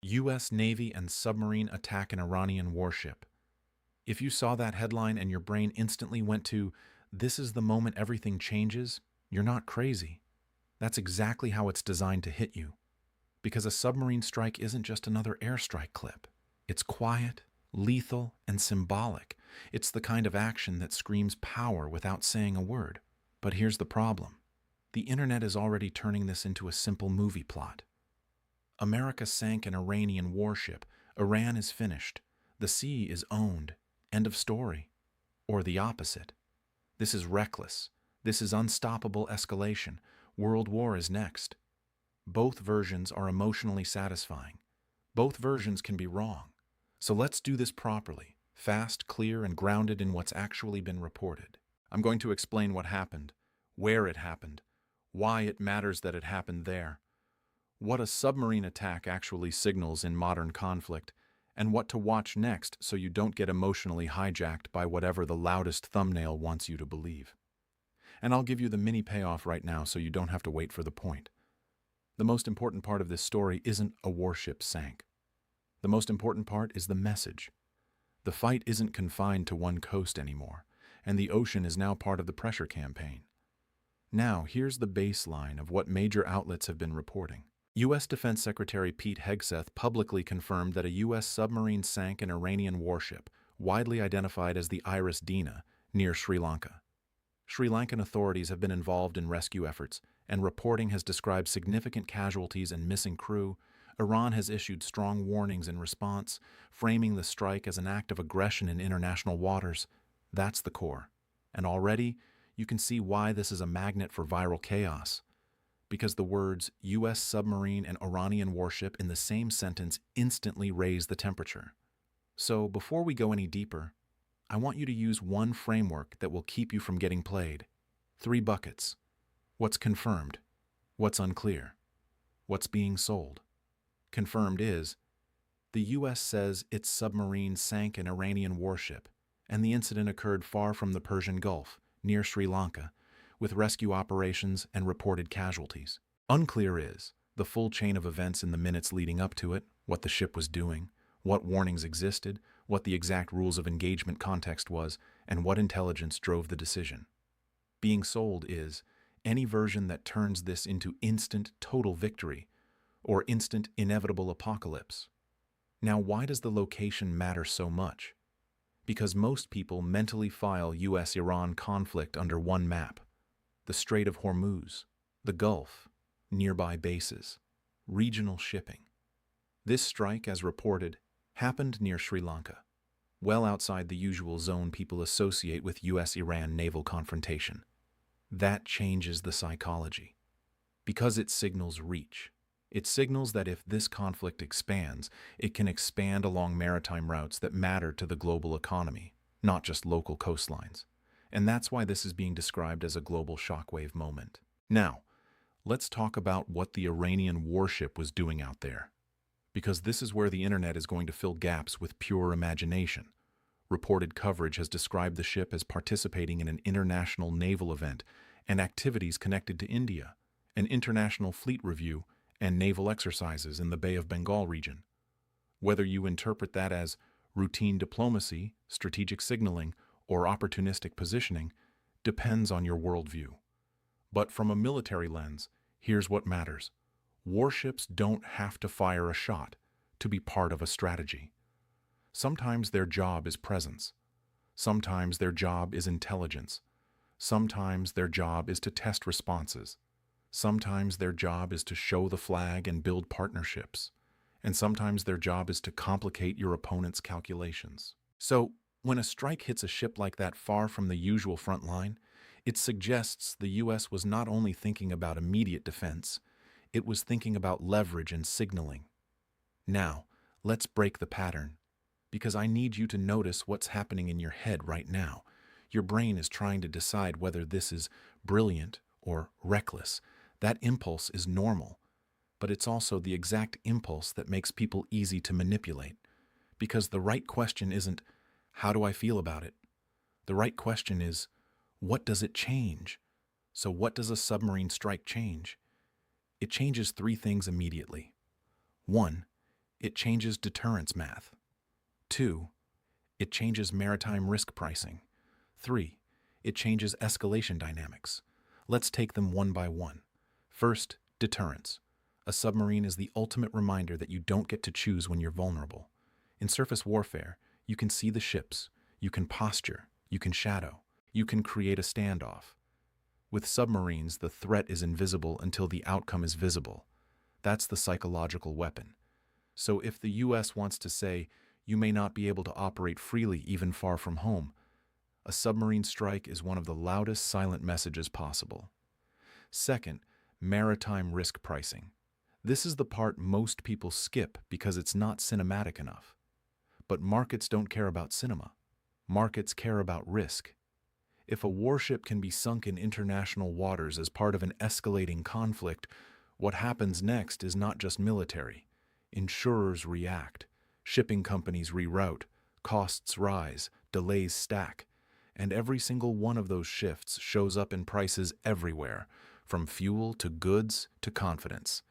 U.S. Navy and submarine attack an Iranian warship. If you saw that headline and your brain instantly went to, "This is the moment everything changes," you're not crazy. That's exactly how it's designed to hit you. Because a submarine strike isn't just another airstrike clip. It's quiet, lethal, and symbolic. It's the kind of action that screams power without saying a word. But here's the problem. The internet is already turning this into a simple movie plot. America sank an Iranian warship. Iran is finished. The sea is owned. End of story. Or the opposite. This is reckless. This is unstoppable escalation. World war is next. Both versions are emotionally satisfying. Both versions can be wrong. So let's do this properly, fast, clear, and grounded in what's actually been reported. I'm going to explain what happened, where it happened, why it matters that it happened there, what a submarine attack actually signals in modern conflict, and what to watch next so you don't get emotionally hijacked by whatever the loudest thumbnail wants you to believe. And I'll give you the mini payoff right now so you don't have to wait for the point. The most important part of this story isn't a warship sank. The most important part is the message. The fight isn't confined to one coast anymore, and the ocean is now part of the pressure campaign. Now, here's the baseline of what major outlets have been reporting. U.S. Defense Secretary Pete Hegseth publicly confirmed that a U.S. submarine sank an Iranian warship, widely identified as the Iris Dina, near Sri Lanka. Sri Lankan authorities have been involved in rescue efforts, and reporting has described significant casualties and missing crew. Iran has issued strong warnings in response, framing the strike as an act of aggression in international waters. That's the core. And already, you can see why this is a magnet for viral chaos. Because the words U.S. submarine and Iranian warship in the same sentence instantly raise the temperature. So, before we go any deeper, I want you to use one framework that will keep you from getting played. 3 buckets. What's confirmed? What's unclear? What's being sold? Confirmed is, the U.S. says its submarine sank an Iranian warship, and the incident occurred far from the Persian Gulf, near Sri Lanka, with rescue operations and reported casualties. Unclear is the full chain of events in the minutes leading up to it, what the ship was doing, what warnings existed, what the exact rules of engagement context was, and what intelligence drove the decision. Being sold is any version that turns this into instant total victory or instant inevitable apocalypse. Now, why does the location matter so much? Because most people mentally file U.S.-Iran conflict under one map: the Strait of Hormuz, the Gulf, nearby bases, regional shipping. This strike, as reported, happened near Sri Lanka, well outside the usual zone people associate with U.S.-Iran naval confrontation. That changes the psychology. Because it signals reach. It signals that if this conflict expands, it can expand along maritime routes that matter to the global economy, not just local coastlines. And that's why this is being described as a global shockwave moment. Now, let's talk about what the Iranian warship was doing out there. Because this is where the internet is going to fill gaps with pure imagination. Reported coverage has described the ship as participating in an international naval event and activities connected to India, an international fleet review, and naval exercises in the Bay of Bengal region. Whether you interpret that as routine diplomacy, strategic signaling, or opportunistic positioning depends on your worldview. But from a military lens, here's what matters. Warships don't have to fire a shot to be part of a strategy. Sometimes their job is presence. Sometimes their job is intelligence. Sometimes their job is to test responses. Sometimes their job is to show the flag and build partnerships. And sometimes their job is to complicate your opponent's calculations. So, when a strike hits a ship like that far from the usual front line, it suggests the U.S. was not only thinking about immediate defense, it was thinking about leverage and signaling. Now, let's break the pattern, because I need you to notice what's happening in your head right now. Your brain is trying to decide whether this is brilliant or reckless. That impulse is normal, but it's also the exact impulse that makes people easy to manipulate, because the right question isn't, "How do I feel about it?" The right question is, what does it change? So what does a submarine strike change? It changes 3 things immediately. 1, It changes deterrence math. 2. It changes maritime risk pricing. 3. It changes escalation dynamics. Let's take them one by one. First, deterrence. A submarine is the ultimate reminder that you don't get to choose when you're vulnerable. In surface warfare, you can see the ships, you can posture, you can shadow, you can create a standoff. With submarines, the threat is invisible until the outcome is visible. That's the psychological weapon. So if the US wants to say, you may not be able to operate freely even far from home, a submarine strike is one of the loudest silent messages possible. Second, maritime risk pricing. This is the part most people skip because it's not cinematic enough. But markets don't care about cinema. Markets care about risk. If a warship can be sunk in international waters as part of an escalating conflict, what happens next is not just military. Insurers react, shipping companies reroute, costs rise, delays stack, and every single one of those shifts shows up in prices everywhere, from fuel to goods to confidence.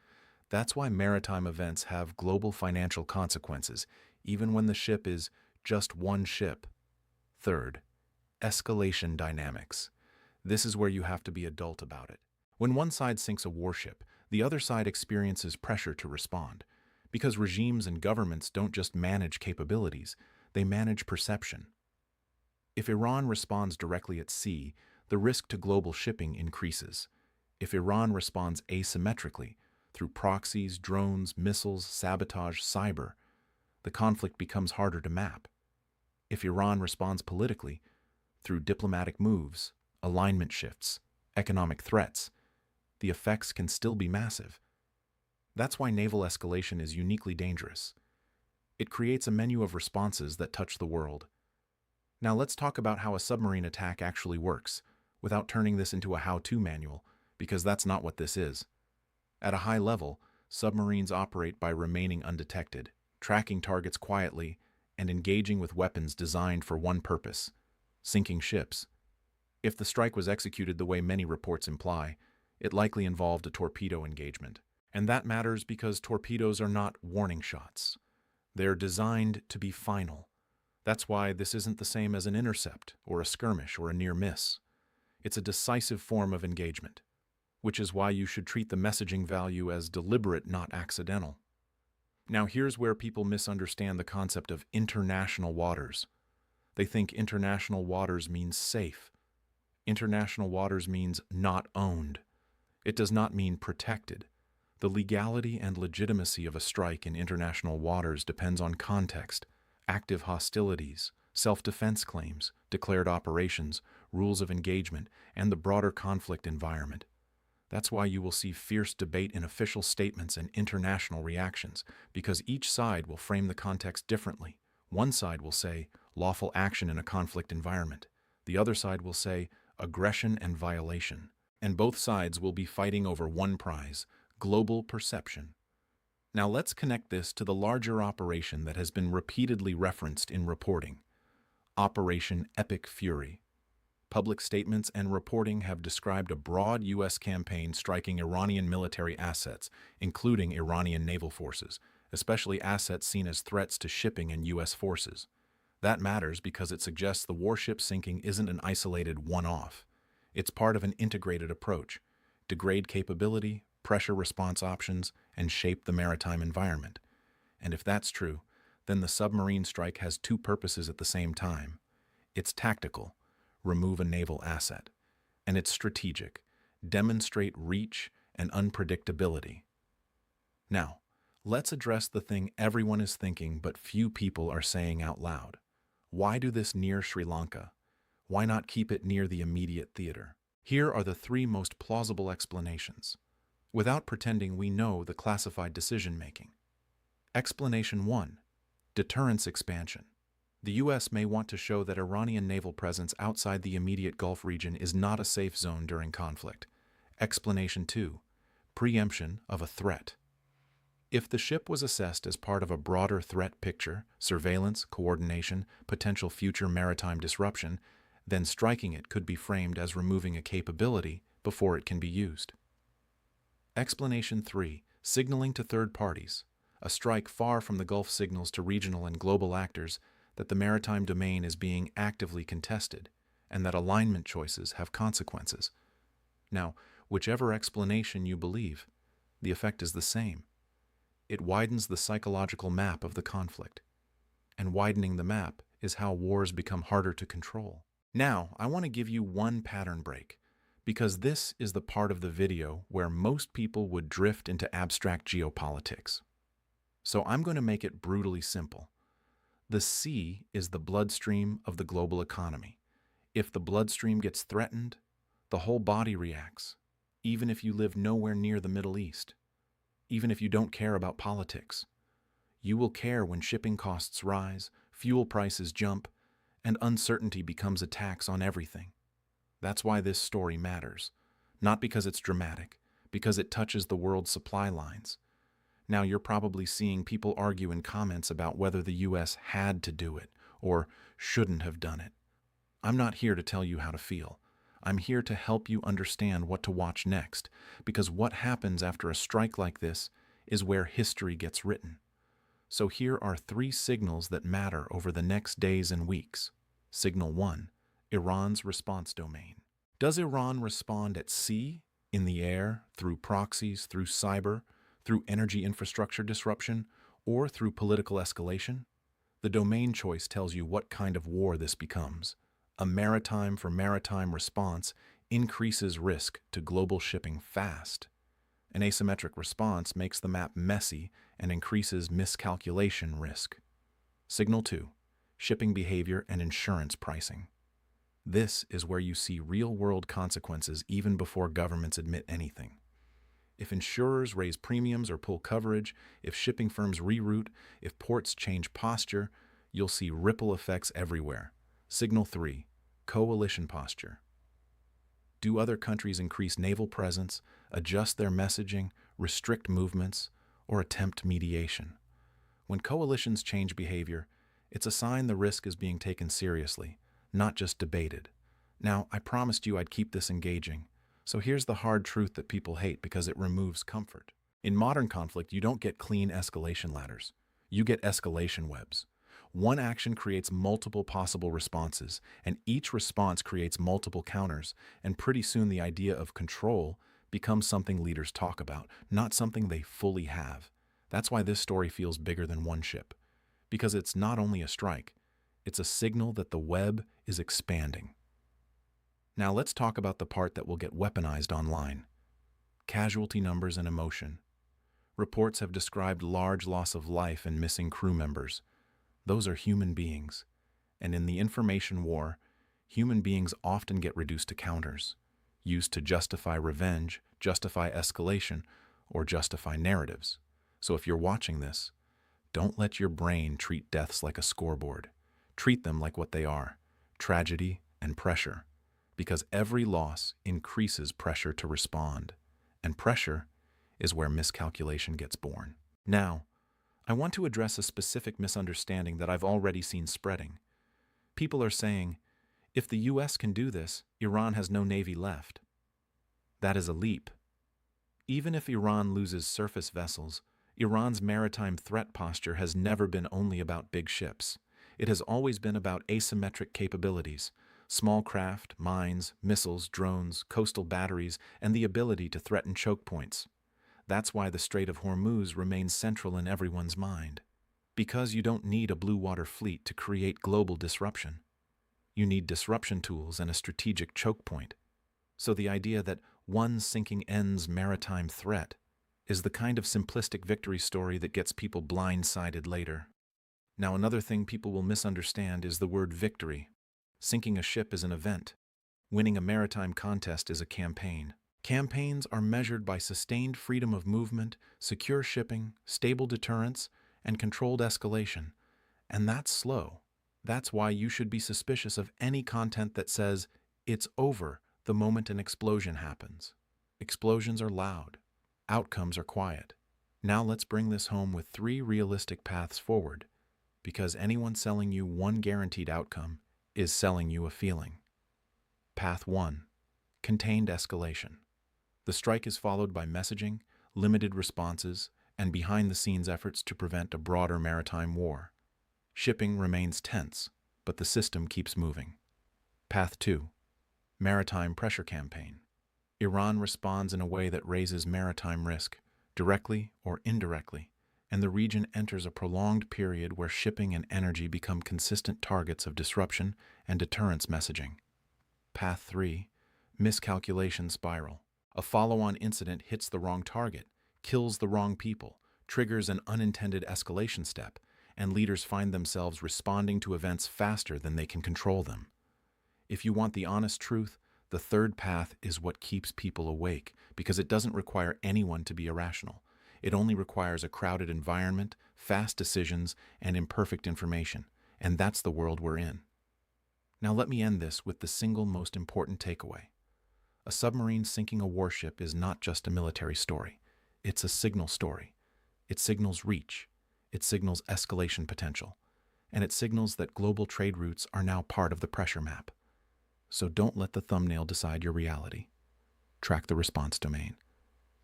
That's why maritime events have global financial consequences, even when the ship is just one ship. Third, escalation dynamics. This is where you have to be adult about it. When one side sinks a warship, the other side experiences pressure to respond, because regimes and governments don't just manage capabilities, they manage perception. If Iran responds directly at sea, the risk to global shipping increases. If Iran responds asymmetrically, through proxies, drones, missiles, sabotage, cyber, the conflict becomes harder to map. If Iran responds politically, through diplomatic moves, alignment shifts, economic threats, the effects can still be massive. That's why naval escalation is uniquely dangerous. It creates a menu of responses that touch the world. Now let's talk about how a submarine attack actually works, without turning this into a how-to manual, because that's not what this is. At a high level, submarines operate by remaining undetected, tracking targets quietly, and engaging with weapons designed for one purpose: sinking ships. If the strike was executed the way many reports imply, it likely involved a torpedo engagement. And that matters because torpedoes are not warning shots. They're designed to be final. That's why this isn't the same as an intercept, or a skirmish, or a near miss. It's a decisive form of engagement, which is why you should treat the messaging value as deliberate, not accidental. Now here's where people misunderstand the concept of international waters. They think international waters means safe. International waters means not owned. It does not mean protected. The legality and legitimacy of a strike in international waters depends on context, active hostilities, self-defense claims, declared operations, rules of engagement, and the broader conflict environment. That's why you will see fierce debate in official statements and international reactions, because each side will frame the context differently. One side will say, lawful action in a conflict environment. The other side will say, aggression and violation. And both sides will be fighting over one prize: global perception. Now let's connect this to the larger operation that has been repeatedly referenced in reporting: Operation Epic Fury. Public statements and reporting have described a broad U.S. campaign striking Iranian military assets, including Iranian naval forces, especially assets seen as threats to shipping and U.S. forces. That matters because it suggests the warship sinking isn't an isolated one-off. It's part of an integrated approach: degrade capability, pressure response options, and shape the maritime environment. And if that's true, then the submarine strike has two purposes at the same time. It's tactical, remove a naval asset, and it's strategic, demonstrate reach and unpredictability. Now, let's address the thing everyone is thinking but few people are saying out loud. Why do this near Sri Lanka? Why not keep it near the immediate theater? Here are the three most plausible explanations, without pretending we know the classified decision-making. Explanation 1. Deterrence expansion. The U.S. may want to show that Iranian naval presence outside the immediate Gulf region is not a safe zone during conflict. Explanation 2. Preemption of a threat. If the ship was assessed as part of a broader threat picture, surveillance, coordination, potential future maritime disruption, then striking it could be framed as removing a capability before it can be used. Explanation 3. Signaling to third parties. A strike far from the Gulf signals to regional and global actors that the maritime domain is being actively contested and that alignment choices have consequences. Now, whichever explanation you believe, the effect is the same. It widens the psychological map of the conflict. And widening the map is how wars become harder to control. Now, I want to give you one pattern break, because this is the part of the video where most people would drift into abstract geopolitics. So I'm going to make it brutally simple. The sea is the bloodstream of the global economy. If the bloodstream gets threatened, the whole body reacts, even if you live nowhere near the Middle East, even if you don't care about politics. You will care when shipping costs rise, fuel prices jump, and uncertainty becomes a tax on everything. That's why this story matters. Not because it's dramatic, because it touches the world's supply lines. Now you're probably seeing people argue in comments about whether the US had to do it or shouldn't have done it. I'm not here to tell you how to feel. I'm here to help you understand what to watch next, because what happens after a strike like this is where history gets written. So here are 3 signals that matter over the next days and weeks. Signal 1, Iran's response domain. Does Iran respond at sea, in the air, through proxies, through cyber, through energy infrastructure disruption, or through political escalation? The domain choice tells you what kind of war this becomes. A maritime for maritime response increases risk to global shipping fast. An asymmetric response makes the map messy and increases miscalculation risk. Signal 2, shipping behavior and insurance pricing. This is where you see real-world consequences even before governments admit anything. If insurers raise premiums or pull coverage, if shipping firms reroute, if ports change posture, you'll see ripple effects everywhere. Signal 3, coalition posture. Do other countries increase naval presence, adjust their messaging, restrict movements, or attempt mediation? When coalitions change behavior, it's a sign the risk is being taken seriously, not just debated. Now, I promised you I'd keep this engaging, so here's the hard truth that people hate because it removes comfort. In modern conflict, you don't get clean escalation ladders. You get escalation webs. One action creates multiple possible responses, and each response creates multiple counters, and pretty soon the idea of control becomes something leaders talk about, not something they fully have. That's why this story feels bigger than one ship, because it's not only a strike, it's a signal that the web is expanding. Now let's talk about the part that will get weaponized online. Casualty numbers and emotion. Reports have described large loss of life and missing crew members. Those are human beings, and in the information war, human beings often get reduced to counters, used to justify revenge, justify escalation, or justify narratives. So if you're watching this, don't let your brain treat deaths like a scoreboard. Treat them like what they are, tragedy and pressure, because every loss increases pressure to respond, and pressure is where miscalculation gets born. Now, I want to address a specific misunderstanding that I've already seen spreading. People are saying, if the US can do this, Iran has no navy left. That is a leap. Even if Iran loses surface vessels, Iran's maritime threat posture has never been only about big ships. It has always been about asymmetric capabilities, small craft, mines, missiles, drones, coastal batteries, and the ability to threaten choke points. That's why the Strait of Hormuz remains central in everyone's mind. Because you don't need a blue water fleet to create global disruption. You need disruption tools and a strategic choke point. So the idea that one sinking ends maritime threat is the kind of simplistic victory story that gets people blindsided later. Now, another thing people will misunderstand is the word victory. Sinking a ship is an event. Winning a maritime contest is a campaign. Campaigns are measured by sustained freedom of movement, secure shipping, stable deterrence, and controlled escalation. And that's slow. That's why you should be suspicious of any content that says, it's over the moment an explosion happens. Explosions are loud. Outcomes are quiet. Now let's bring this home with 3 realistic paths forward, because anyone selling you one guaranteed outcome is selling you a feeling. Path 1. Contained escalation. The strike is followed by messaging, limited responses, and behind-the-scenes efforts to prevent a broader maritime war. Shipping remains tense, but the system keeps moving. Path 2. Maritime Pressure Campaign. Iran responds in a way that raises maritime risk, directly or indirectly, and the region enters a prolonged period where shipping and energy become consistent targets of disruption and deterrence messaging. Path 3. Miscalculation Spiral. A follow-on incident hits the wrong target, kills the wrong people, triggers an unintended escalation step, and leaders find themselves responding to events faster than they can control them. If you want the honest truth, the third path is what keeps people awake, because it doesn't require anyone to be irrational. It only requires a crowded environment, fast decisions, and imperfect information, and that's the world we're in. Now let me end this with the single most important takeaway. A submarine sinking a warship is not just a military story. It's a signal story. It signals reach. It signals escalation potential. And it signals that global trade routes are now part of the pressure map. So don't let the thumbnail decide your reality. Track the response domain.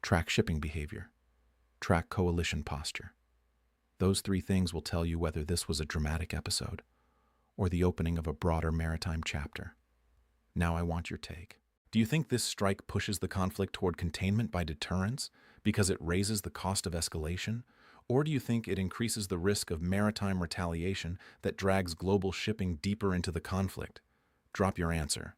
Track shipping behavior. Track coalition posture. Those three things will tell you whether this was a dramatic episode or the opening of a broader maritime chapter. Now I want your take. Do you think this strike pushes the conflict toward containment by deterrence because it raises the cost of escalation? Or do you think it increases the risk of maritime retaliation that drags global shipping deeper into the conflict? Drop your answer.